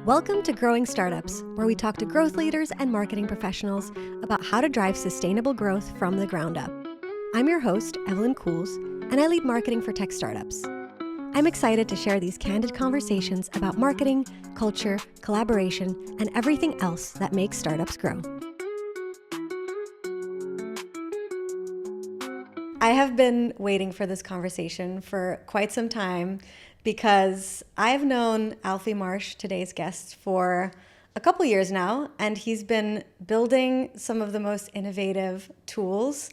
Welcome to Growing Startups, where we talk to growth leaders and marketing professionals about how to drive sustainable growth from the ground up. I'm your host, Evelyn Cools, and I lead marketing for tech startups. I'm excited to share these candid conversations about marketing, culture, collaboration, and everything else that makes startups grow. I have been waiting for this conversation for quite some time because I've known Alfie Marsh, today's guest, for a couple years now, and he's been building some of the most innovative tools.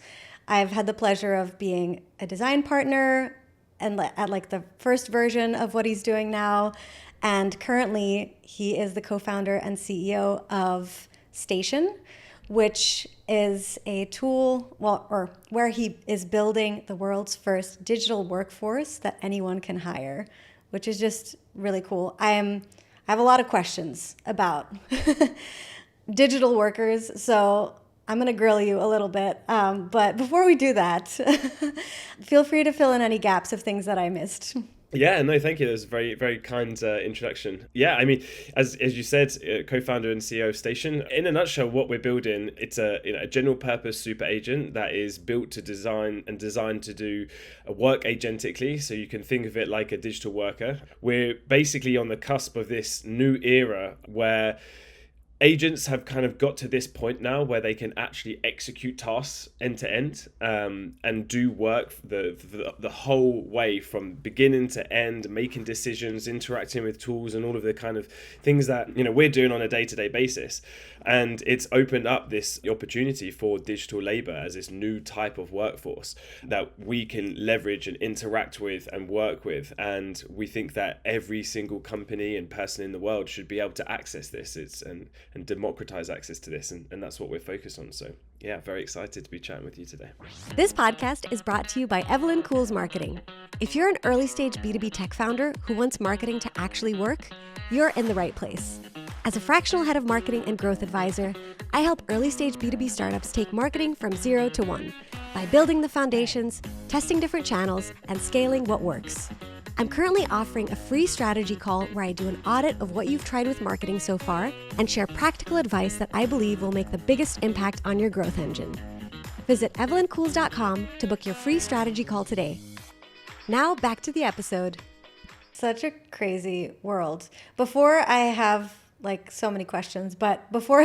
I've had the pleasure of being a design partner and at the first version of what he's doing now. And currently he is the co-founder and CEO of Station, which is a tool, where he is building the world's first digital workforce that anyone can hire, which is just really cool. I have a lot of questions about digital workers, so I'm going to grill you a little bit. But before we do that, feel free to fill in any gaps of things that I missed. Yeah, no, thank you. That was a very, very kind introduction. Yeah, I mean, as you said, co-founder and CEO of Station. In a nutshell, what we're building, it's a general purpose super agent that is built to designed to do work agentically. So you can think of it like a digital worker. We're basically on the cusp of this new era where agents have kind of got to this point now where they can actually execute tasks end to end and do work the whole way from beginning to end, making decisions, interacting with tools and all of the kind of things that we're doing on a day-to-day basis. And it's opened up this opportunity for digital labor as this new type of workforce that we can leverage and interact with and work with. And we think that every single company and person in the world should be able to access this. And democratize access to this. And that's what we're focused on. So yeah, very excited to be chatting with you today. This podcast is brought to you by Evelyn Cools Marketing. If you're an early stage B2B tech founder who wants marketing to actually work, you're in the right place. As a fractional head of marketing and growth advisor, I help early stage B2B startups take marketing from 0 to 1 by building the foundations, testing different channels, and scaling what works. I'm currently offering a free strategy call where I do an audit of what you've tried with marketing so far and share practical advice that I believe will make the biggest impact on your growth engine. Visit evelyncools.com to book your free strategy call today. Now back to the episode. Such a crazy world. Before I have so many questions, but before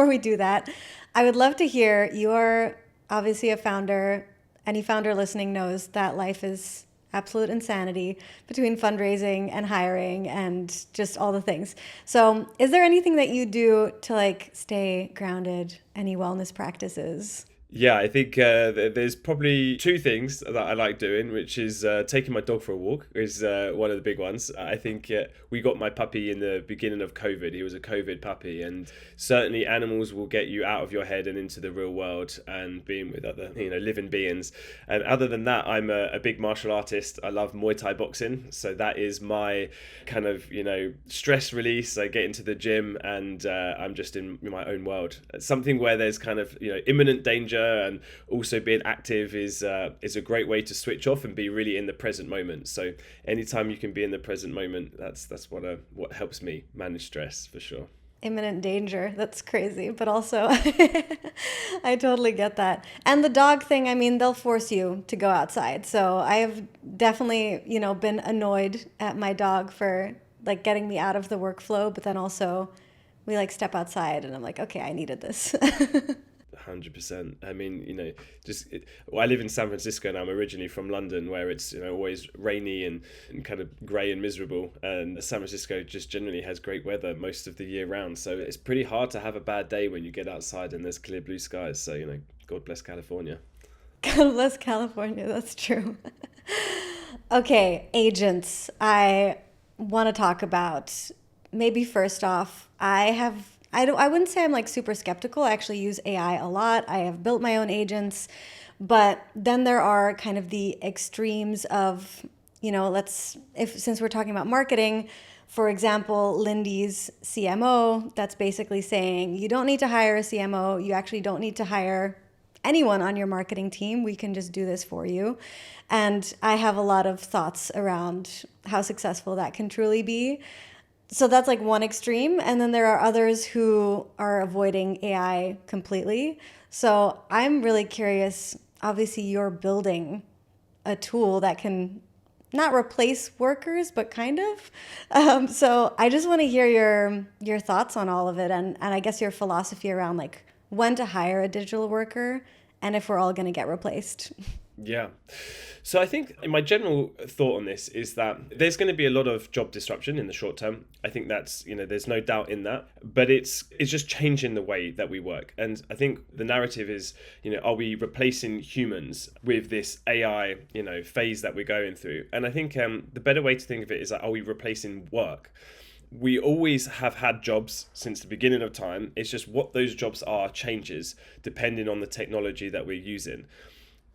we do that, I would love to hear, you're obviously a founder. Any founder listening knows that life is absolute insanity between fundraising and hiring and just all the things. So is there anything that you do to stay grounded? Any wellness practices? Yeah, I think there's probably two things that I like doing, which is taking my dog for a walk is one of the big ones. I think we got my puppy in the beginning of COVID. He was a COVID puppy, and certainly animals will get you out of your head and into the real world and being with other living beings. And other than that, I'm a big martial artist. I love Muay Thai boxing, so that is my kind of stress release. I get into the gym and I'm just in my own world. Something where there's kind of imminent danger. And also being active is a great way to switch off and be really in the present moment. So anytime you can be in the present moment, that's what helps me manage stress for sure. Imminent danger. That's crazy. But also, I totally get that. And the dog thing, they'll force you to go outside. So I have definitely, been annoyed at my dog for getting me out of the workflow. But then also we step outside and I'm like, okay, I needed this. 100%. I live in San Francisco and I'm originally from London, where it's always rainy and kind of grey and miserable, and San Francisco just generally has great weather most of the year round, so it's pretty hard to have a bad day when you get outside and there's clear blue skies. So God bless California. God bless California, that's true. Okay, agents. I want to talk about, maybe first off, I wouldn't say I'm like super skeptical. I actually use AI a lot. I have built my own agents, but then there are kind of the extremes of, you know, since we're talking about marketing, for example, Lindy's CMO, that's basically saying you don't need to hire a CMO. You actually don't need to hire anyone on your marketing team. We can just do this for you. And I have a lot of thoughts around how successful that can truly be. So that's like one extreme. And then there are others who are avoiding AI completely. So I'm really curious. Obviously, you're building a tool that can not replace workers, but kind of. So I just want to hear your thoughts on all of it, and I guess your philosophy around like when to hire a digital worker and if we're all going to get replaced. Yeah. So I think my general thought on this is that there's going to be a lot of job disruption in the short term. I think that's, there's no doubt in that, but it's just changing the way that we work. And I think the narrative is, are we replacing humans with this AI, phase that we're going through? And I think the better way to think of it is, are we replacing work? We always have had jobs since the beginning of time. It's just what those jobs are changes depending on the technology that we're using.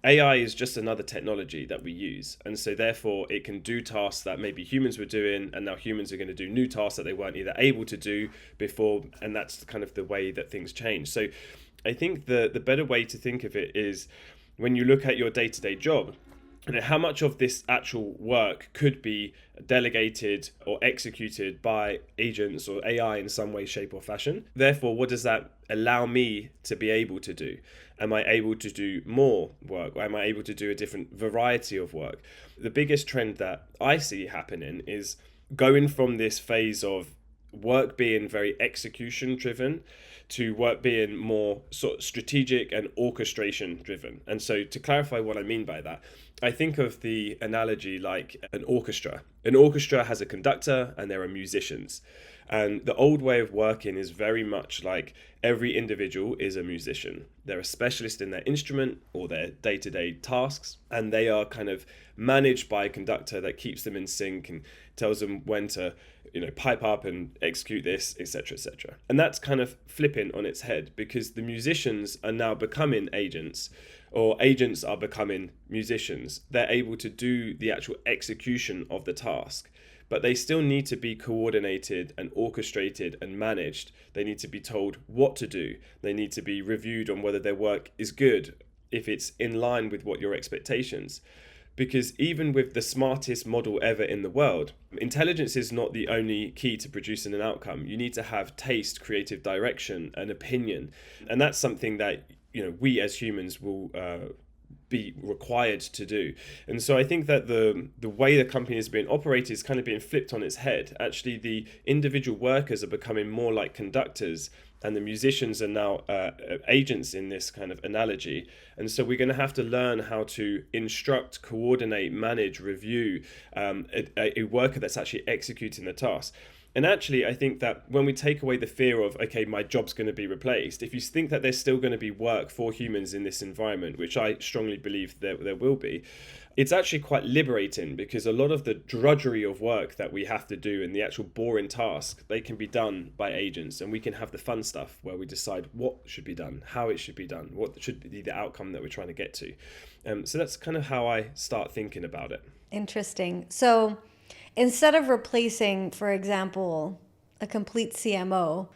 AI is just another technology that we use. And so therefore it can do tasks that maybe humans were doing, and now humans are going to do new tasks that they weren't either able to do before. And that's kind of the way that things change. So I think the better way to think of it is when you look at your day-to-day job, how much of this actual work could be delegated or executed by agents or AI in some way, shape, or fashion. Therefore, what does that allow me to be able to do? Am I able to do more work? Or am I able to do a different variety of work? The biggest trend that I see happening is going from this phase of work being very execution driven to work being more sort of strategic and orchestration driven. And so to clarify what I mean by that, I think of the analogy like an orchestra. An orchestra has a conductor and there are musicians. And the old way of working is very much like every individual is a musician. They're a specialist in their instrument or their day-to-day tasks, and they are kind of managed by a conductor that keeps them in sync and tells them when to, pipe up and execute this, etc., etc. And that's kind of flipping on its head, because the musicians are now becoming agents, or agents are becoming musicians. They're able to do the actual execution of the task, but they still need to be coordinated and orchestrated and managed. They need to be told what to do. They need to be reviewed on whether their work is good, if it's in line with what your expectations. Because even with the smartest model ever in the world, intelligence is not the only key to producing an outcome. You need to have taste, creative direction, and opinion. And that's something that, we as humans will be required to do. And so I think that the way the company is being operated is kind of being flipped on its head. Actually, the individual workers are becoming more like conductors, and the musicians are now agents in this kind of analogy. And so we're going to have to learn how to instruct, coordinate, manage, review a worker that's actually executing the task. And actually, I think that when we take away the fear of, okay, my job's going to be replaced, if you think that there's still going to be work for humans in this environment, which I strongly believe there will be, it's actually quite liberating, because a lot of the drudgery of work that we have to do and the actual boring task, they can be done by agents, and we can have the fun stuff where we decide what should be done, how it should be done, what should be the outcome that we're trying to get to. So that's kind of how I start thinking about it. Interesting. So instead of replacing, for example, a complete CMO,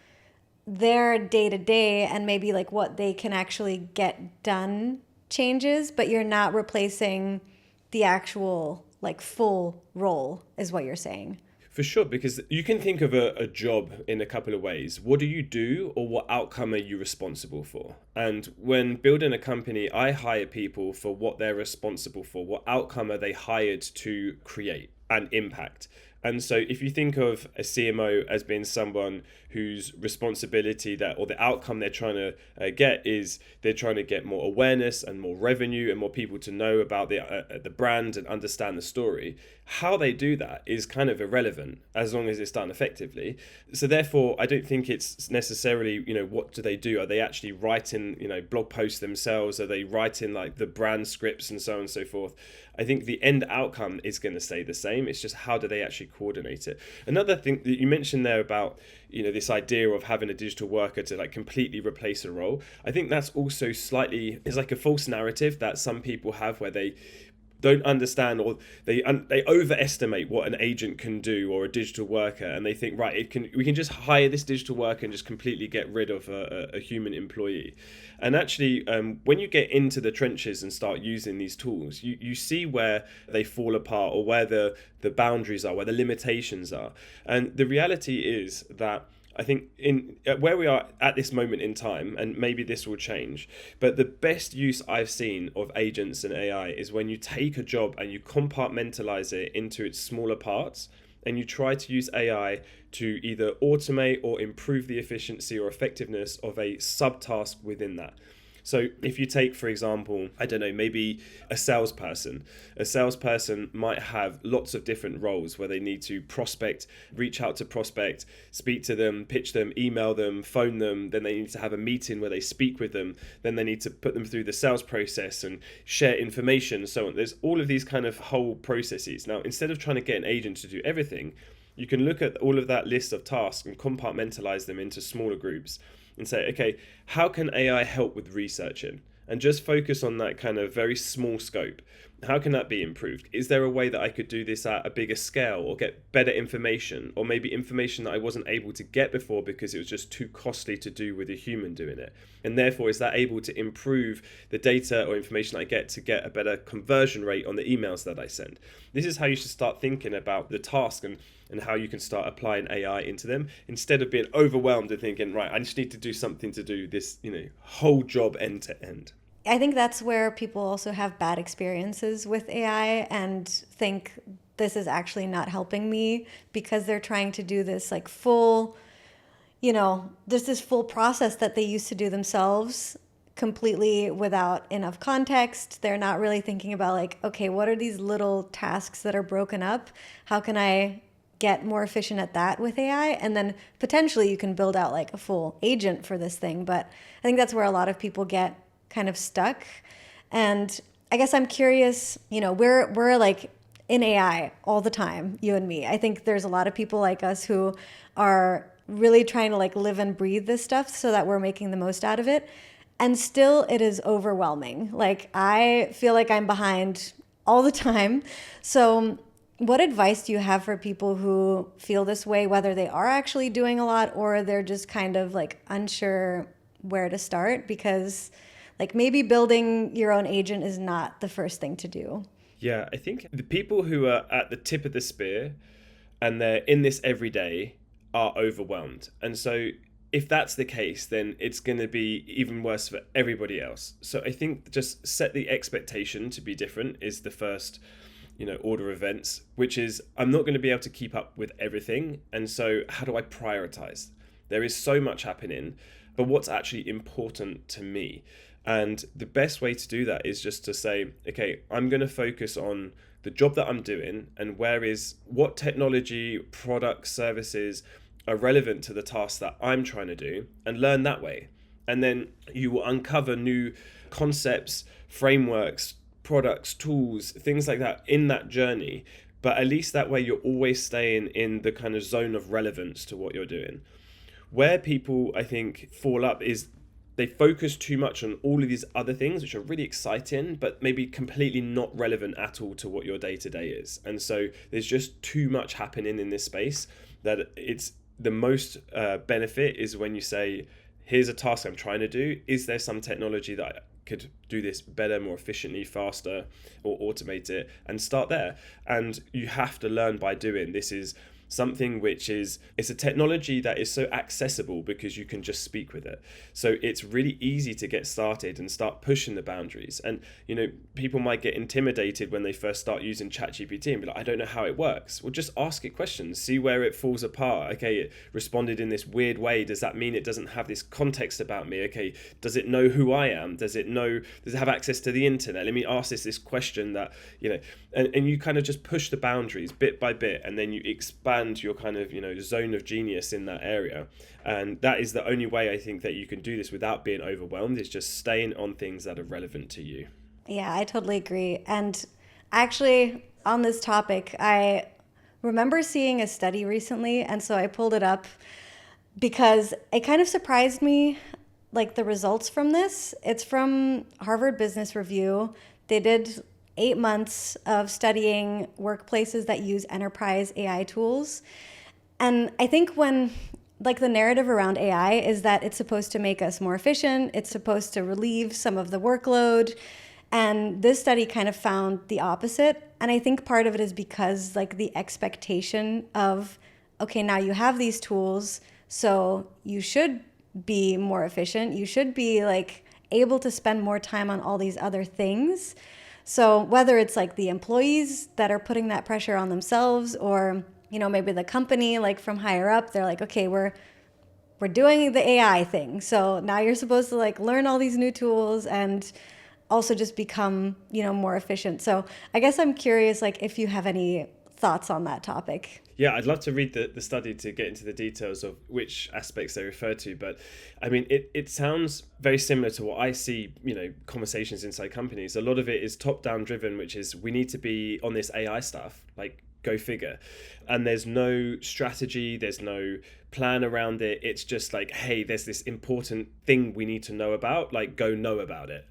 their day-to-day and maybe like what they can actually get done changes, but you're not replacing the actual like full role, is what you're saying. For sure, because you can think of a job in a couple of ways. What do you do, or what outcome are you responsible for? And when building a company, I hire people for what they're responsible for. What outcome are they hired to create and impact? And so if you think of a CMO as being someone whose responsibility or the outcome they're trying to get is they're trying to get more awareness and more revenue and more people to know about the brand and understand the story, how they do that is kind of irrelevant as long as it's done effectively. So therefore, I don't think it's necessarily, what do they do? Are they actually writing, blog posts themselves? Are they writing like the brand scripts and so on and so forth? I think the end outcome is going to stay the same. It's just how do they actually coordinate it? Another thing that you mentioned there about, this idea of having a digital worker to like completely replace a role. I think that's also is like a false narrative that some people have where they don't understand, or they overestimate what an agent can do, or a digital worker, and they think, right, we can just hire this digital worker and just completely get rid of a human employee. And actually, when you get into the trenches and start using these tools, you see where they fall apart, or where the boundaries are, where the limitations are. And the reality is that I think in where we are at this moment in time, and maybe this will change, but the best use I've seen of agents and AI is when you take a job and you compartmentalize it into its smaller parts, and you try to use AI to either automate or improve the efficiency or effectiveness of a subtask within that. So if you take, for example, I don't know, maybe a salesperson might have lots of different roles where they need to prospect, reach out to prospect, speak to them, pitch them, email them, phone them. Then they need to have a meeting where they speak with them. Then they need to put them through the sales process and share information and so on. There's all of these kind of whole processes. Now, instead of trying to get an agent to do everything, you can look at all of that list of tasks and compartmentalize them into smaller groups and say, okay, how can AI help with researching? And just focus on that kind of very small scope. How can that be improved? Is there a way that I could do this at a bigger scale, or get better information, or maybe information that I wasn't able to get before because it was just too costly to do with a human doing it? And therefore, is that able to improve the data or information I get to get a better conversion rate on the emails that I send? This is how you should start thinking about the task, and how you can start applying AI into them, instead of being overwhelmed and thinking, right, I just need to do something to do this, whole job end to end. I think that's where people also have bad experiences with AI and think this is actually not helping me, because they're trying to do this like full, there's this full process that they used to do themselves completely without enough context. They're not really thinking about like, okay, what are these little tasks that are broken up? How can I get more efficient at that with AI? And then potentially you can build out like a full agent for this thing. But I think that's where a lot of people get kind of stuck. And I guess I'm curious, we're like in AI all the time, you and me. I think there's a lot of people like us who are really trying to like live and breathe this stuff so that we're making the most out of it. And still it is overwhelming. Like I feel like I'm behind all the time. So what advice do you have for people who feel this way, whether they are actually doing a lot or they're just kind of like unsure where to start? Because like maybe building your own agent is not the first thing to do. Yeah, I think the people who are at the tip of the spear and they're in this every day are overwhelmed. And so if that's the case, then it's going to be even worse for everybody else. So I think just set the expectation to be different is the first order of events, which is I'm not going to be able to keep up with everything. And so how do I prioritize? There is so much happening, but what's actually important to me? And the best way to do that is just to say, okay, I'm going to focus on the job that I'm doing and what technology, products, services are relevant to the task that I'm trying to do, and learn that way. And then you will uncover new concepts, frameworks, products, tools, things like that in that journey. But at least that way you're always staying in the kind of zone of relevance to what you're doing. Where people, I think, fall up is they focus too much on all of these other things, which are really exciting, but maybe completely not relevant at all to what your day-to-day is. And so there's just too much happening in this space that it's the most benefit is when you say, here's a task I'm trying to do. Is there some technology that could do this better, more efficiently, faster, or automate it, and start there? And you have to learn by doing. This is something which it's a technology that is so accessible because you can just speak with it. So it's really easy to get started and start pushing the boundaries. And, people might get intimidated when they first start using ChatGPT and be like, I don't know how it works. Well, just ask it questions, see where it falls apart. Okay, it responded in this weird way. Does that mean it doesn't have this context about me? Okay, does it know who I am? Does it have access to the internet? Let me ask this question that, and you kind of just push the boundaries bit by bit, and then you expand your kind of zone of genius in that area. And that is the only way I think that you can do this without being overwhelmed, is just staying on things that are relevant to you. Yeah, I totally agree. And actually on this topic, I remember seeing a study recently, and so I pulled it up because it kind of surprised me, like the results from this. It's from Harvard Business Review. They did 8 months of studying workplaces that use enterprise AI tools. And I think when like the narrative around AI is that it's supposed to make us more efficient, it's supposed to relieve some of the workload. And this study kind of found the opposite. And I think part of it is because like the expectation of, okay, now you have these tools, so you should be more efficient. You should be like able to spend more time on all these other things. So whether it's like the employees that are putting that pressure on themselves, or maybe the company like from higher up, they're like, okay, we're doing the AI thing. So now you're supposed to like learn all these new tools and also just become, more efficient. So I guess I'm curious, like, if you have any thoughts on that topic. Yeah, I'd love to read the study to get into the details of which aspects they refer to. But I mean, it sounds very similar to what I see, conversations inside companies. A lot of it is top-down driven, which is we need to be on this AI stuff, like go figure. And there's no strategy, there's no plan around it. It's just like, hey, there's this important thing we need to know about, like go know about it.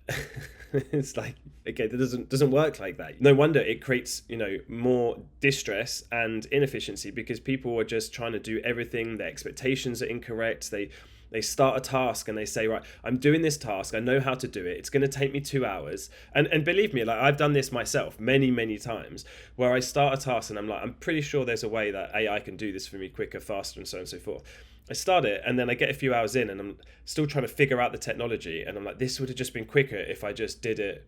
It's like, okay, that doesn't work like that. No wonder it creates, more distress and inefficiency, because people are just trying to do everything. Their expectations are incorrect. They start a task and they say, right, I'm doing this task. I know how to do it. It's going to take me 2 hours. And believe me, like I've done this myself many, many times, where I start a task and I'm like, I'm pretty sure there's a way that AI can do this for me quicker, faster, and so on and so forth. I start it and then I get a few hours in and I'm still trying to figure out the technology. And I'm like, this would have just been quicker if I just did it,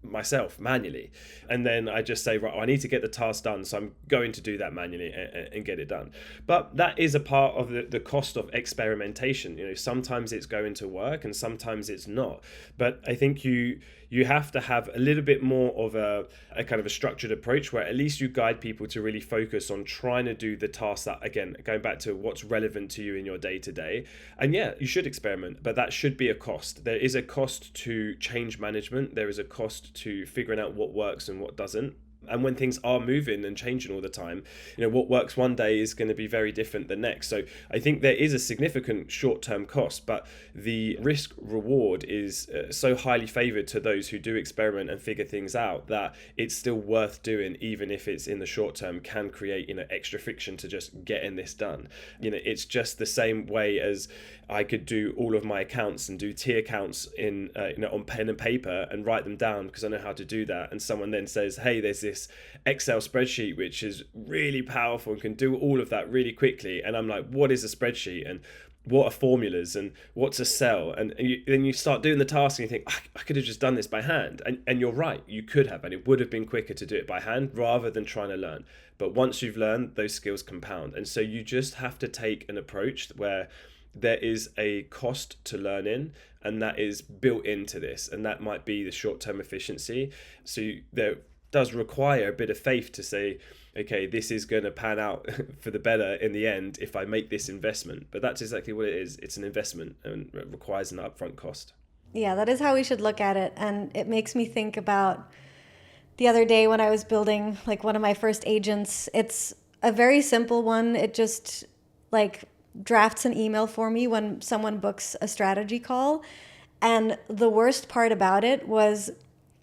myself manually. And then I just say, right, I need to get the task done, so I'm going to do that manually and get it done. But that is a part of the cost of experimentation. Sometimes it's going to work and sometimes it's not. But I think you have to have a little bit more of a kind of a structured approach, where at least you guide people to really focus on trying to do the tasks that, again, going back to what's relevant to you in your day to day. And yeah, you should experiment, but that should be a cost. There is a cost to change management. There is a cost to figuring out what works and what doesn't. And when things are moving and changing all the time, what works one day is going to be very different the next. So I think there is a significant short-term cost, but the risk reward is so highly favored to those who do experiment and figure things out, that it's still worth doing, even if it's in the short term can create, extra friction to just getting this done. It's just the same way as I could do all of my accounts and do tier counts in on pen and paper and write them down because I know how to do that. And someone then says, hey, there's this Excel spreadsheet which is really powerful and can do all of that really quickly. And I'm like, what is a spreadsheet? And what are formulas and what's a cell? And then you start doing the task and you think, I could have just done this by hand. And you're right, you could have, and it would have been quicker to do it by hand rather than trying to learn. But once you've learned, those skills compound. And so you just have to take an approach where there is a cost to learning, and that is built into this, and that might be the short-term efficiency. So there does require a bit of faith to say, okay, this is going to pan out for the better in the end if I make this investment. But that's exactly what it is. It's an investment and it requires an upfront cost. Yeah, that is how we should look at it. And it makes me think about the other day when I was building like one of my first agents. It's a very simple one. It just like drafts an email for me when someone books a strategy call. And the worst part about it was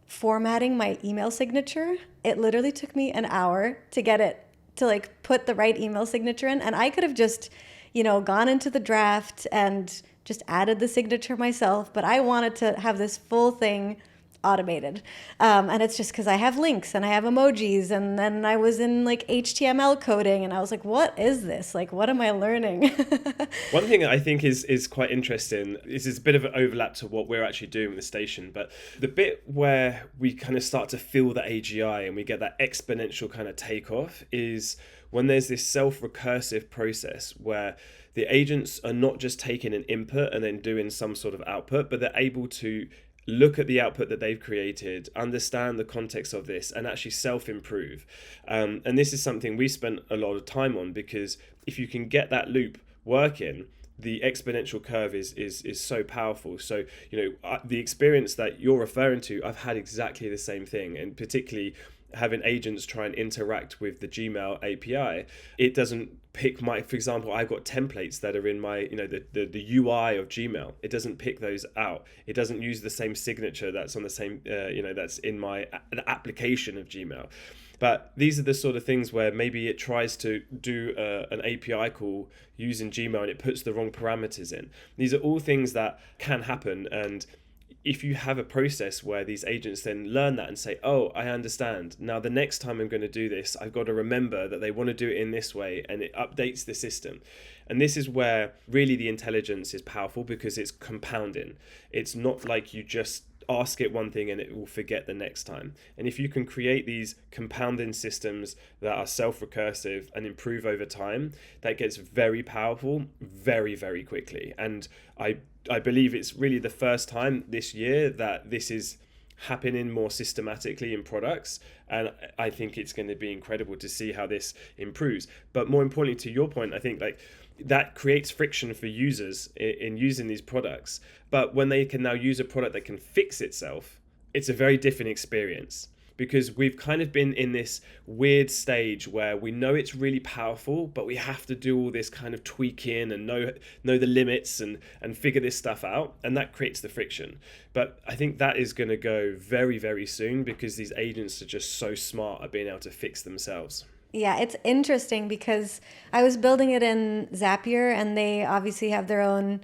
formatting my email signature. It literally took me an hour to get it to like put the right email signature in. And I could have just, gone into the draft and just added the signature myself. But I wanted to have this full thing automated. And it's just because I have links and I have emojis, and then I was in like HTML coding and I was like, what is this? Like, what am I learning? One thing I think is quite interesting is a bit of an overlap to what we're actually doing with the station, but the bit where we kind of start to feel the AGI and we get that exponential kind of takeoff is when there's this self-recursive process where the agents are not just taking an input and then doing some sort of output, but they're able to look at the output that they've created, understand the context of this, and actually self-improve. And this is something we spent a lot of time on, because if you can get that loop working, the exponential curve is so powerful. So, the experience that you're referring to, I've had exactly the same thing. And particularly having agents try and interact with the Gmail API, it doesn't pick for example, I've got templates that are in my, the UI of Gmail. It doesn't pick those out. It doesn't use the same signature that's on the same, that's in my application of Gmail. But these are the sort of things where maybe it tries to do an API call using Gmail and it puts the wrong parameters in. These are all things that can happen. And if you have a process where these agents then learn that and say, oh, I understand. Now, the next time I'm going to do this, I've got to remember that they want to do it in this way, and it updates the system. And this is where really the intelligence is powerful, because it's compounding. It's not like you just ask it one thing and it will forget the next time. And if you can create these compounding systems that are self-recursive and improve over time, that gets very powerful very, very quickly. And I believe it's really the first time this year that this is happening more systematically in products, and I think it's going to be incredible to see how this improves. But more importantly, to your point, I think that creates friction for users in using these products. But when they can now use a product that can fix itself, it's a very different experience, because we've kind of been in this weird stage where we know it's really powerful, but we have to do all this kind of tweaking and know the limits and figure this stuff out, and that creates the friction. But I think that is going to go very, very soon, because these agents are just so smart at being able to fix themselves. Yeah, it's interesting because I was building it in Zapier, and they obviously have their own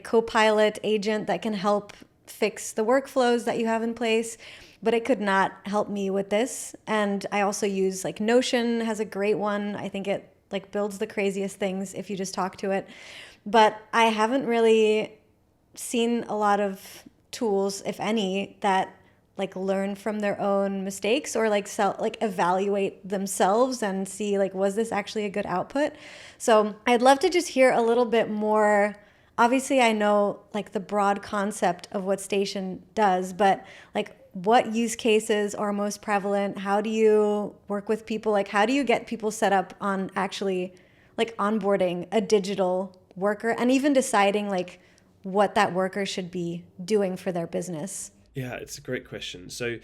Copilot agent that can help fix the workflows that you have in place, but it could not help me with this. And I also use Notion has a great one. I think it builds the craziest things if you just talk to it. But I haven't really seen a lot of tools, if any, that learn from their own mistakes or evaluate themselves and see was this actually a good output. So I'd love to just hear a little bit more. Obviously I know the broad concept of what Station does, but what use cases are most prevalent? How do you work with people? How do you get people set up on actually onboarding a digital worker and even deciding what that worker should be doing for their business? Yeah, it's a great question. So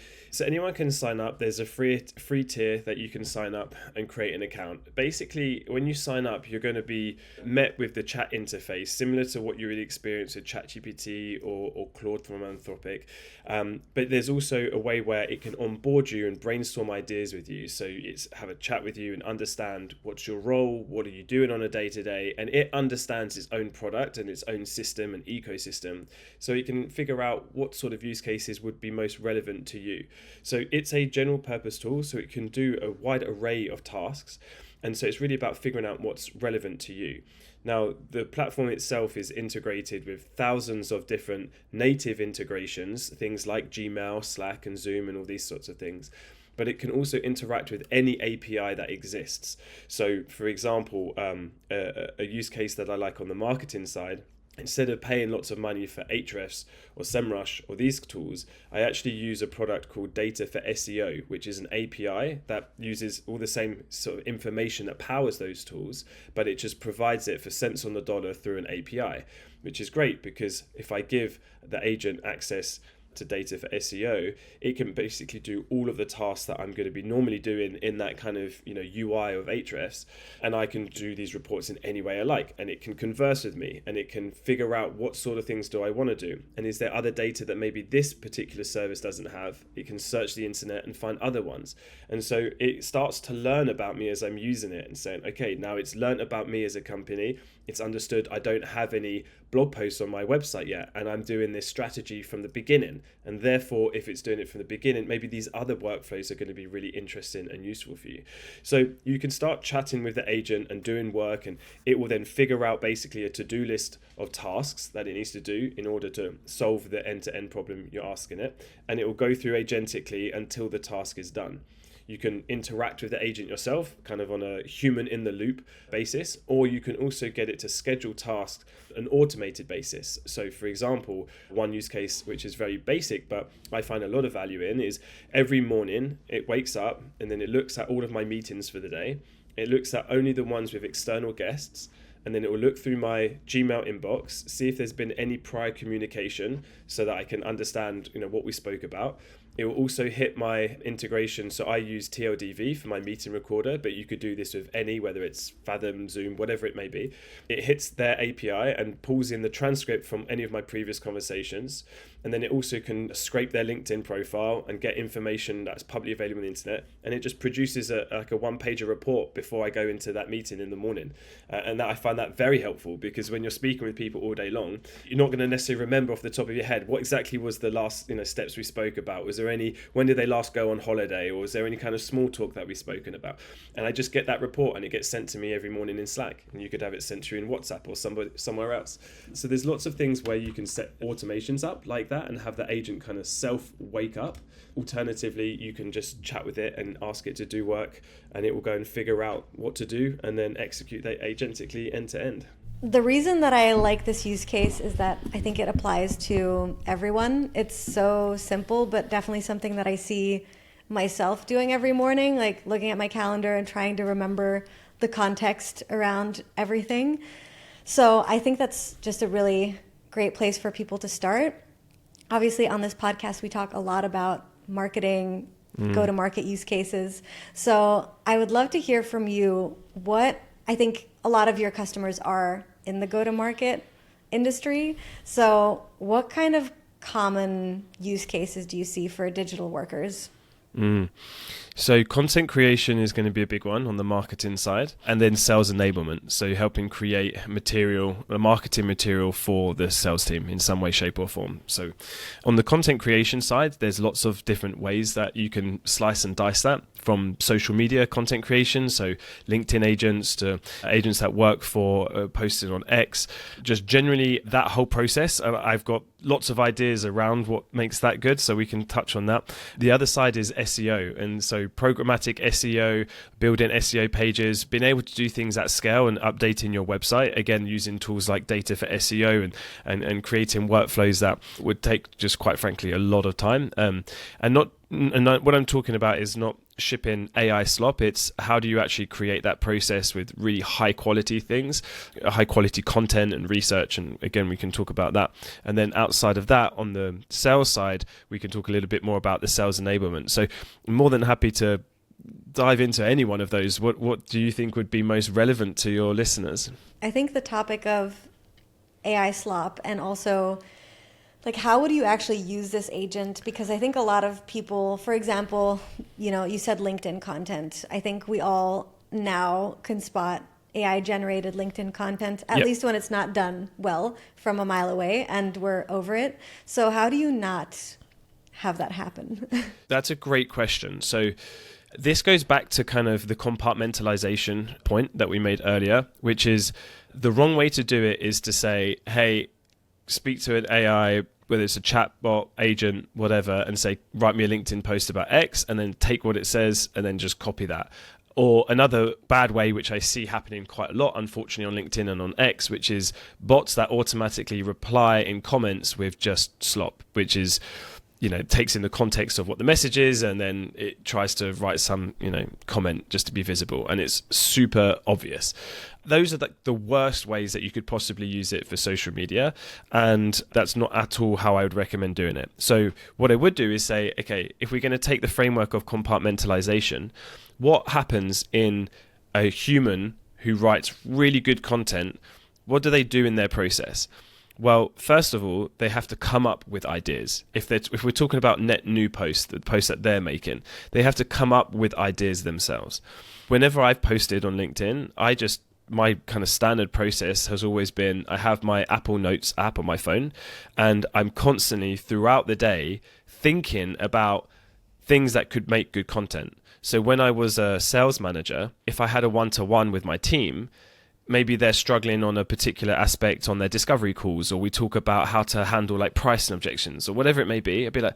anyone can sign up. There's a free tier that you can sign up and create an account. Basically, when you sign up, you're going to be met with the chat interface, similar to what you would experience with ChatGPT or Claude from Anthropic. But there's also a way where it can onboard you and brainstorm ideas with you. So it's have a chat with you and understand what's your role, what are you doing on a day-to-day, and it understands its own product and its own system and ecosystem. So it can figure out what sort of use cases would be most relevant to you. So it's a general purpose tool, so it can do a wide array of tasks. And so it's really about figuring out what's relevant to you. Now, the platform itself is integrated with thousands of different native integrations, things like Gmail, Slack, and Zoom, and all these sorts of things. But it can also interact with any API that exists. So, for example, a use case that I like on the marketing side, instead of paying lots of money for Ahrefs or SEMrush or these tools, I actually use a product called Data for SEO, which is an API that uses all the same sort of information that powers those tools, but it just provides it for cents on the dollar through an API, which is great because if I give the agent access to Data for SEO, it can basically do all of the tasks that I'm going to be normally doing in that kind of UI of Ahrefs, and I can do these reports in any way I like, and it can converse with me, and it can figure out what sort of things do I want to do, and is there other data that maybe this particular service doesn't have. It can search the internet and find other ones, and so it starts to learn about me as I'm using it and saying, okay, now it's learned about me as a company. It's understood I don't have any blog posts on my website yet, and I'm doing this strategy from the beginning, and therefore if it's doing it from the beginning, maybe these other workflows are going to be really interesting and useful for you. So you can start chatting with the agent and doing work, and it will then figure out basically a to-do list of tasks that it needs to do in order to solve the end-to-end problem you're asking it, and it will go through agentically until the task is done. You can interact with the agent yourself, kind of on a human in the loop basis, or you can also get it to schedule tasks on an automated basis. So for example, one use case, which is very basic, but I find a lot of value in, is every morning it wakes up and then it looks at all of my meetings for the day. It looks at only the ones with external guests, and then it will look through my Gmail inbox, see if there's been any prior communication so that I can understand, what we spoke about. It will also hit my integration. So I use TLDV for my meeting recorder, but you could do this with any, whether it's Fathom, Zoom, whatever it may be. It hits their API and pulls in the transcript from any of my previous conversations. And then it also can scrape their LinkedIn profile and get information that's publicly available on the internet. And it just produces a one-pager report before I go into that meeting in the morning. And that I find that very helpful, because when you're speaking with people all day long, you're not going to necessarily remember off the top of your head what exactly was the last steps we spoke about. Was there when did they last go on holiday, or was there any kind of small talk that we've spoken about? And I just get that report and it gets sent to me every morning in Slack, and you could have it sent to you in WhatsApp or somewhere else. So there's lots of things where you can set automations up like that and have the agent kind of self wake up. Alternatively, you can just chat with it and ask it to do work, and it will go and figure out what to do and then execute that agentically end to end. The reason that I like this use case is that I think it applies to everyone. It's so simple, but definitely something that I see myself doing every morning, like looking at my calendar and trying to remember the context around everything. So I think that's just a really great place for people to start. Obviously, on this podcast, we talk a lot about marketing, go-to-market use cases. So I would love to hear from you what I think a lot of your customers are in the go-to-market industry. So what kind of common use cases do you see for digital workers? So content creation is going to be a big one on the marketing side, and then sales enablement. So helping create marketing material for the sales team in some way, shape or form. So on the content creation side, there's lots of different ways that you can slice and dice that, from social media content creation, so LinkedIn agents to agents that work for posting on X, just generally that whole process. And I've got lots of ideas around what makes that good, so we can touch on that. The other side is SEO, and so programmatic SEO, building SEO pages, being able to do things at scale and updating your website, again using tools like data for SEO and creating workflows that would take, just quite frankly, a lot of time. And what I'm talking about is not shipping AI slop. It's how do you actually create that process with really high quality things, high quality content and research. And again, we can talk about that. And then outside of that, on the sales side, we can talk a little bit more about the sales enablement. So I'm more than happy to dive into any one of those. What do you think would be most relevant to your listeners? I think the topic of AI slop, and also like, how would you actually use this agent? Because I think a lot of people, for example, you said LinkedIn content. I think we all now can spot AI generated LinkedIn content, at least when it's not done well from a mile away, and we're over it. So how do you not have that happen? That's a great question. So this goes back to kind of the compartmentalization point that we made earlier, which is the wrong way to do it is to say, hey, speak to an AI, whether it's a chatbot, agent, whatever, and say, write me a LinkedIn post about X, and then take what it says and then just copy that. Or another bad way, which I see happening quite a lot, unfortunately, on LinkedIn and on X, which is bots that automatically reply in comments with just slop, which is, takes in the context of what the message is, and then it tries to write some, comment just to be visible. And it's super obvious. Those are the worst ways that you could possibly use it for social media. And that's not at all how I would recommend doing it. So what I would do is say, okay, if we're going to take the framework of compartmentalization, what happens in a human who writes really good content? What do they do in their process? Well, first of all, they have to come up with ideas. If we're talking about net new posts, the posts that they're making, they have to come up with ideas themselves. Whenever I've posted on LinkedIn, my kind of standard process has always been, I have my Apple Notes app on my phone, and I'm constantly throughout the day thinking about things that could make good content. So when I was a sales manager, if I had a one-to-one with my team, maybe they're struggling on a particular aspect on their discovery calls, or we talk about how to handle like pricing objections or whatever it may be. I'd be like,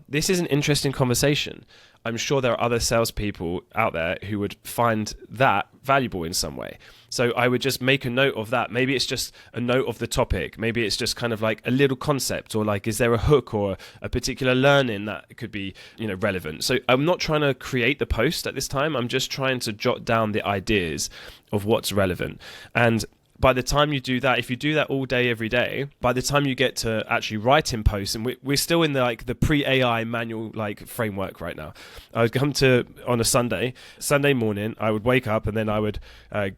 this is an interesting conversation. I'm sure there are other salespeople out there who would find that valuable in some way. So I would just make a note of that. Maybe it's just a note of the topic. Maybe it's just kind of like a little concept, or like, is there a hook or a particular learning that could be, relevant? So I'm not trying to create the post at this time. I'm just trying to jot down the ideas of what's relevant. And by the time you do that, if you do that all day, every day, by the time you get to actually writing posts, and we're still in the pre-AI manual framework right now. I would come to on a Sunday morning, I would wake up and then I would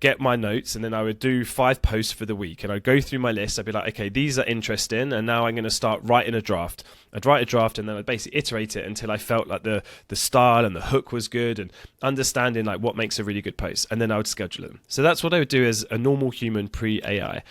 get my notes, and then I would do 5 posts for the week, and I'd go through my list. I'd be like, okay, these are interesting, and now I'm going to start writing a draft. I'd write a draft, and then I'd basically iterate it until I felt like the style and the hook was good, and understanding what makes a really good post, and then I would schedule them. So that's what I would do as a normal human pre-AI.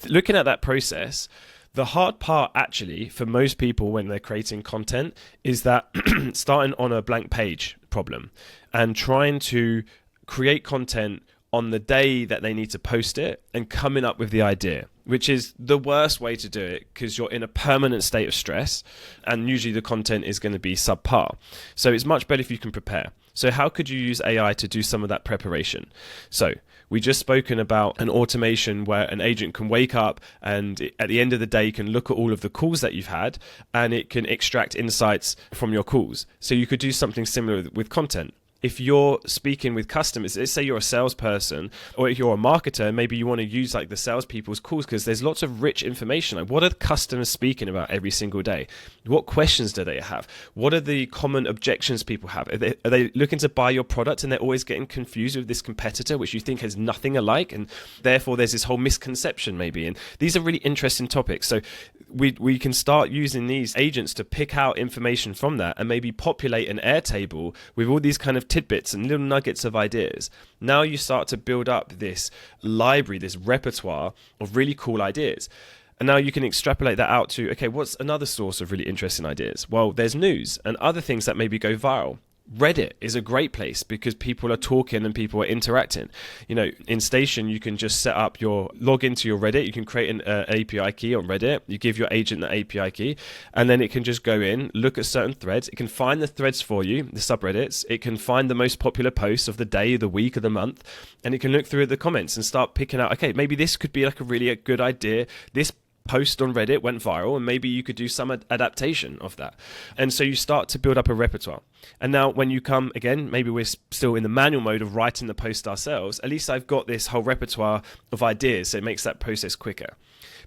Looking at that process, the hard part actually for most people when they're creating content is that starting on a blank page problem and trying to create content on the day that they need to post it and coming up with the idea, which is the worst way to do it because you're in a permanent state of stress and usually the content is going to be subpar. So it's much better if you can prepare. So how could you use AI to do some of that preparation? So we just spoken about an automation where an agent can wake up and at the end of the day can look at all of the calls that you've had and it can extract insights from your calls. So you could do something similar with content. If you're speaking with customers, let's say you're a salesperson or if you're a marketer, maybe you want to use the salespeople's calls because there's lots of rich information. What are the customers speaking about every single day? What questions do they have? What are the common objections people have? Are they looking to buy your product and they're always getting confused with this competitor, which you think has nothing alike? And therefore there's this whole misconception maybe. And these are really interesting topics. So we can start using these agents to pick out information from that and maybe populate an Airtable with all these kind of tidbits and little nuggets of ideas. Now you start to build up this library, this repertoire of really cool ideas. And now you can extrapolate that out to, okay, what's another source of really interesting ideas? Well, there's news and other things that maybe go viral. Reddit is a great place because people are talking and people are interacting. In Station, you can just set up log into your Reddit. You can create an API key on Reddit. You give your agent the API key, and then it can just go in, look at certain threads. It can find the threads for you, the subreddits. It can find the most popular posts of the day, the week, or the month, and it can look through the comments and start picking out, okay, maybe this could be a really good idea. This post on Reddit went viral and maybe you could do some adaptation of that. And so you start to build up a repertoire. And now when you come again, maybe we're still in the manual mode of writing the post ourselves, at least I've got this whole repertoire of ideas, so it makes that process quicker.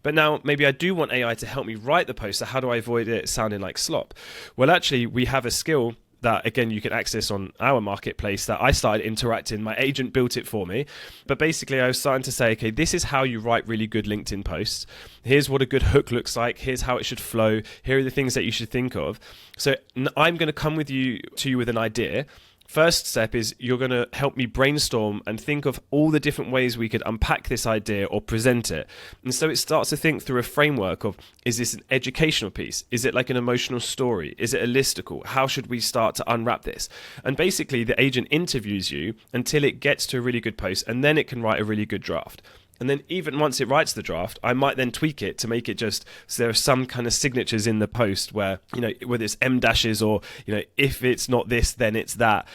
But now maybe I do want AI to help me write the post, so how do I avoid it sounding like slop? Well, actually we have a skill that again you can access on our marketplace that I started interacting. My agent built it for me, but basically I was starting to say, okay, this is how you write really good LinkedIn posts. Here's what a good hook looks like. Here's how it should flow. Here are the things that you should think of. So I'm going to come to you with an idea. First step is you're going to help me brainstorm and think of all the different ways we could unpack this idea or present it. And so it starts to think through a framework of, is this an educational piece? Is it like an emotional story? Is it a listicle? How should we start to unwrap this? And basically the agent interviews you until it gets to a really good post, and then it can write a really good draft. And then even once it writes the draft, I might then tweak it to make it just, so there are some kind of signatures in the post where, whether it's M dashes or, if it's not this, then it's that.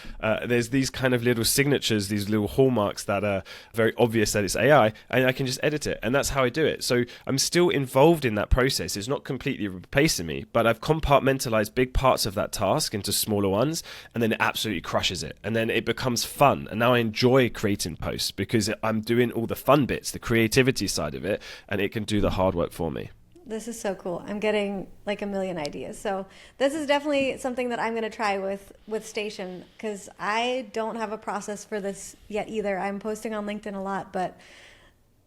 There's these kind of little signatures, these little hallmarks that are very obvious that it's AI, and I can just edit it. And that's how I do it. So I'm still involved in that process. It's not completely replacing me, but I've compartmentalized big parts of that task into smaller ones, and then it absolutely crushes it. And then it becomes fun. And now I enjoy creating posts because I'm doing all the fun bits, the creativity side of it, and it can do the hard work for me. This is so cool. I'm getting a million ideas. So this is definitely something that I'm going to try with Station, because I don't have a process for this yet either. I'm posting on LinkedIn a lot, but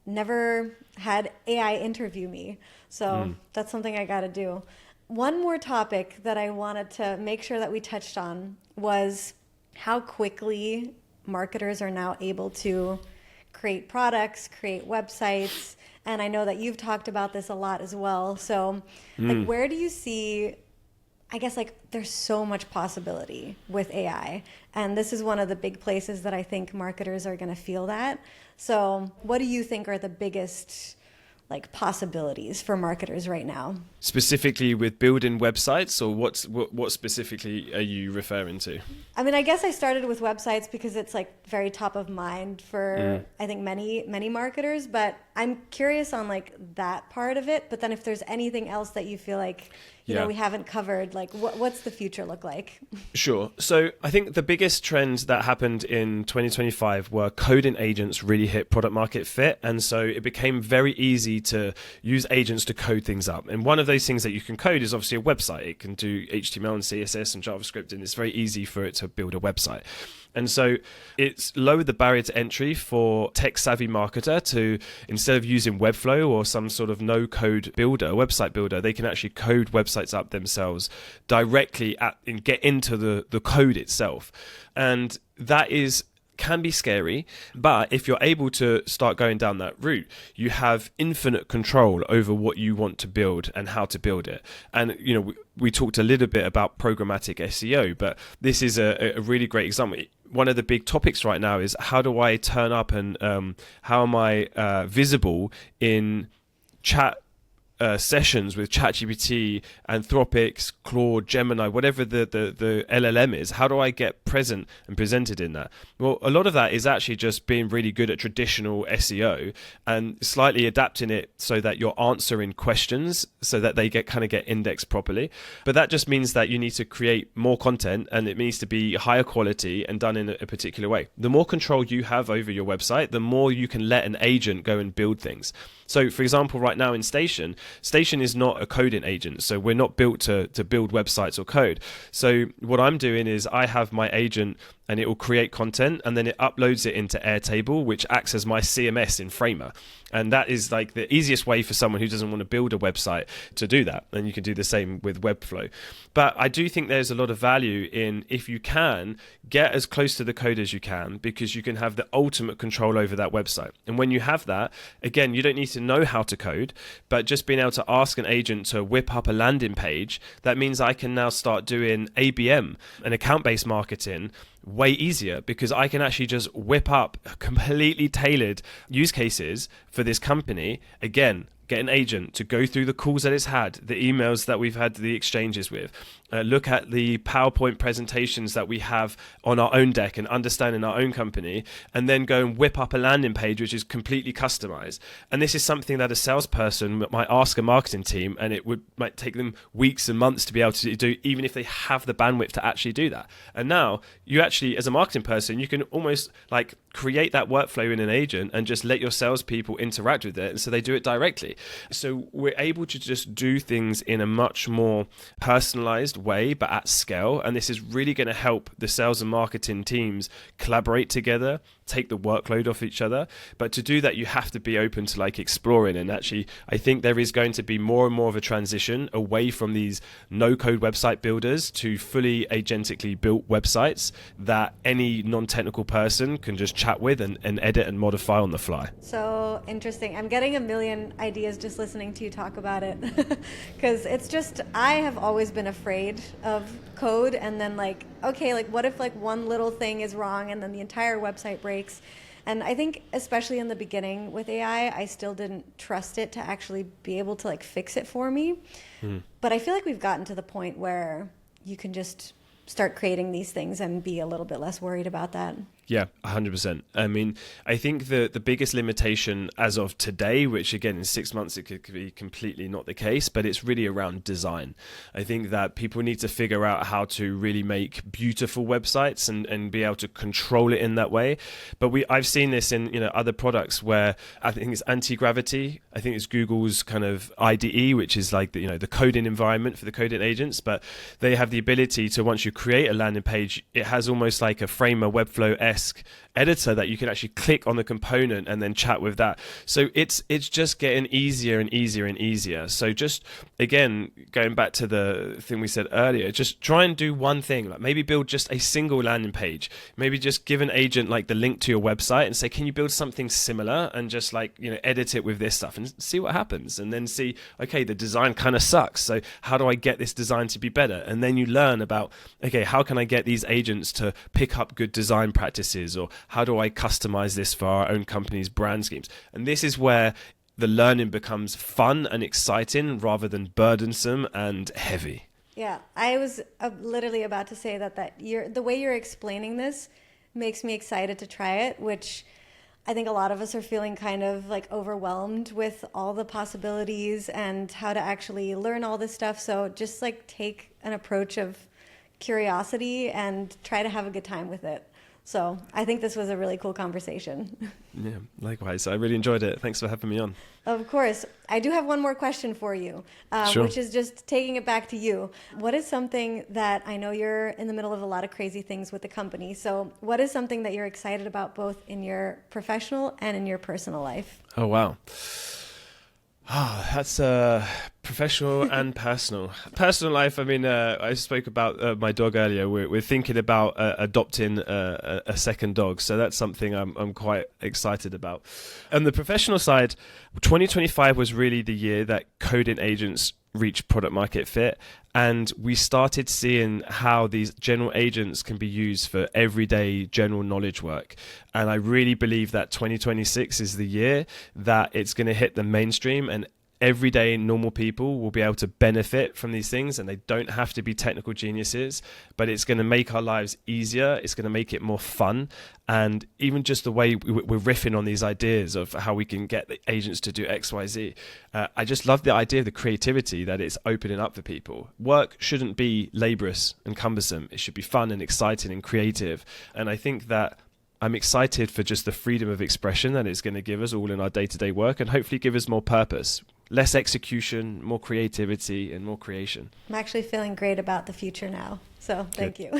never had AI interview me. So that's something I got to do. One more topic that I wanted to make sure that we touched on was how quickly marketers are now able to create products, create websites. And I know that you've talked about this a lot as well. So where do you see, I guess there's so much possibility with AI. And this is one of the big places that I think marketers are going to feel that. So what do you think are the biggest possibilities for marketers right now? Specifically with building websites, or what specifically are you referring to? I mean, I guess I started with websites because it's very top of mind for I think many marketers, but I'm curious on like that part of it, but then if there's anything else that you feel like, you know, we haven't covered, like what's the future look like? Sure. So I think the biggest trends that happened in 2025 were coding agents really hit product market fit. And so it became very easy to use agents to code things up. And one of those things that you can code is obviously a website. It can do HTML and CSS and JavaScript, and it's very easy for it to build a website. And so it's lowered the barrier to entry for tech-savvy marketer to, instead of using Webflow or some sort of no-code builder, website builder, they can actually code websites up themselves directly and get into the code itself. And that can be scary, but if you're able to start going down that route, you have infinite control over what you want to build and how to build it. And you know, we talked a little bit about programmatic SEO, but this is a really great example. One of the big topics right now is how do I turn up and how am I visible in chat sessions with ChatGPT, Anthropic, Claude, Gemini, whatever the LLM is. How do I get present and presented in that? Well, a lot of that is actually just being really good at traditional SEO and slightly adapting it so that you're answering questions so that they get indexed properly. But that just means that you need to create more content, and it needs to be higher quality and done in a particular way. The more control you have over your website, the more you can let an agent go and build things. So, for example, right now in Station is not a coding agent. So we're not built to build websites or code. So what I'm doing is I have my agent, and it will create content, and then it uploads it into Airtable, which acts as my CMS in Framer. And that is like the easiest way for someone who doesn't want to build a website to do that. And you can do the same with Webflow. But I do think there's a lot of value in, if you can, get as close to the code as you can, because you can have the ultimate control over that website. And when you have that, again, you don't need to know how to code, but just being able to ask an agent to whip up a landing page, that means I can now start doing ABM and account-based marketing way easier, because I can actually just whip up completely tailored use cases for this company. Again, get an agent to go through the calls that it's had, the emails that we've had the exchanges with, look at the PowerPoint presentations that we have on our own deck and understand in our own company, and then go and whip up a landing page which is completely customized. And this is something that a salesperson might ask a marketing team, and might take them weeks and months to be able to do, even if they have the bandwidth to actually do that. And now you actually, as a marketing person, you can almost like create that workflow in an agent and just let your salespeople interact with it, and so they do it directly. So we're able to just do things in a much more personalized way, but at scale. And this is really going to help the sales and marketing teams collaborate together, take the workload off each other. But to do that, you have to be open to like exploring. And actually, I think there is going to be more and more of a transition away from these no-code website builders to fully agentically built websites that any non-technical person can just chat with and edit and modify on the fly. So interesting. I'm getting a million ideas just listening to you talk about it, because it's just, I have always been afraid of code, and then like, okay, like what if like one little thing is wrong and then the entire website breaks? And I think especially in the beginning with AI, I still didn't trust it to actually be able to like fix it for me. But I feel like we've gotten to the point where you can just start creating these things and be a little bit less worried about that. Yeah, 100%. I mean, I think the biggest limitation as of today, which again in 6 months it could be completely not the case, but it's really around design. I think that people need to figure out how to really make beautiful websites and be able to control it in that way. But I've seen this in other products where I think it's anti-gravity. I think it's Google's kind of IDE, which is like the coding environment for the coding agents. But they have the ability to, once you create a landing page, it has almost like a Framer Webflow-esque editor that you can actually click on the component and then chat with that. So it's just getting easier and easier and easier. So just again, going back to the thing we said earlier, just try and do one thing, like maybe build just a single landing page. Maybe just give an agent like the link to your website and say, can you build something similar, and just like edit it with this stuff and see what happens, and then see, okay, the design kind of sucks, so how do I get this design to be better? And then you learn about, okay, how can I get these agents to pick up good design practices, or how do I customize this for our own company's brand schemes? And this is where the learning becomes fun and exciting rather than burdensome and heavy. Yeah, I was literally about to say that the way you're explaining this makes me excited to try it, which I think a lot of us are feeling kind of like overwhelmed with all the possibilities and how to actually learn all this stuff. So just like take an approach of curiosity and try to have a good time with it. So I think this was a really cool conversation. Yeah, likewise. I really enjoyed it. Thanks for having me on. Of course. I do have one more question for you, Sure. which is just taking it back to you. What is something that I know you're in the middle of a lot of crazy things with the company. So what is something that you're excited about both in your professional and in your personal life? Oh, wow. That's professional and personal. Personal life, I mean, I spoke about my dog earlier. We're thinking about adopting a second dog. So that's something I'm quite excited about. On the professional side, 2025 was really the year that coding agents reached product market fit. And we started seeing how these general agents can be used for everyday general knowledge work. And I really believe that 2026 is the year that it's going to hit the mainstream, and everyday normal people will be able to benefit from these things, and they don't have to be technical geniuses, but it's going to make our lives easier. It's going to make it more fun. And even just the way we're riffing on these ideas of how we can get the agents to do X, Y, Z. I just love the idea of the creativity that it's opening up for people. Work shouldn't be laborious and cumbersome. It should be fun and exciting and creative. And I think that I'm excited for just the freedom of expression that it's going to give us all in our day-to-day work, and hopefully give us more purpose, less execution, more creativity, and more creation. I'm actually feeling great about the future now. So thank you.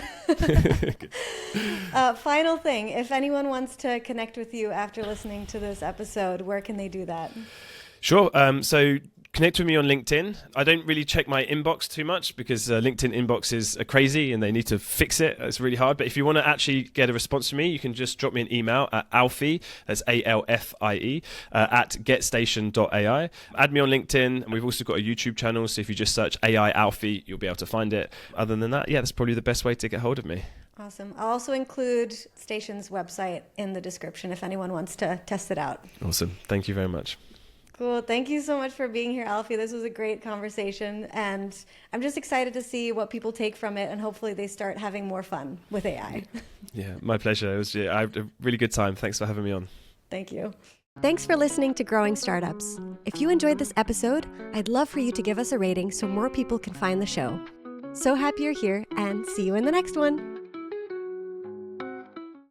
Final thing, if anyone wants to connect with you after listening to this episode, where can they do that? Sure. So connect with me on LinkedIn. I don't really check my inbox too much because LinkedIn inboxes are crazy and they need to fix it. It's really hard. But if you want to actually get a response from me, you can just drop me an email at Alfie, that's ALFIE, at getstation.ai. Add me on LinkedIn. And we've also got a YouTube channel. So if you just search AI Alfie, you'll be able to find it. Other than that, yeah, that's probably the best way to get hold of me. Awesome. I'll also include Station's website in the description if anyone wants to test it out. Awesome. Thank you very much. Cool. Thank you so much for being here, Alfie. This was a great conversation, and I'm just excited to see what people take from it, and hopefully they start having more fun with AI. Yeah, my pleasure. I had a really good time. Thanks for having me on. Thank you. Thanks for listening to Growing Startups. If you enjoyed this episode, I'd love for you to give us a rating so more people can find the show. So happy you're here, and see you in the next one.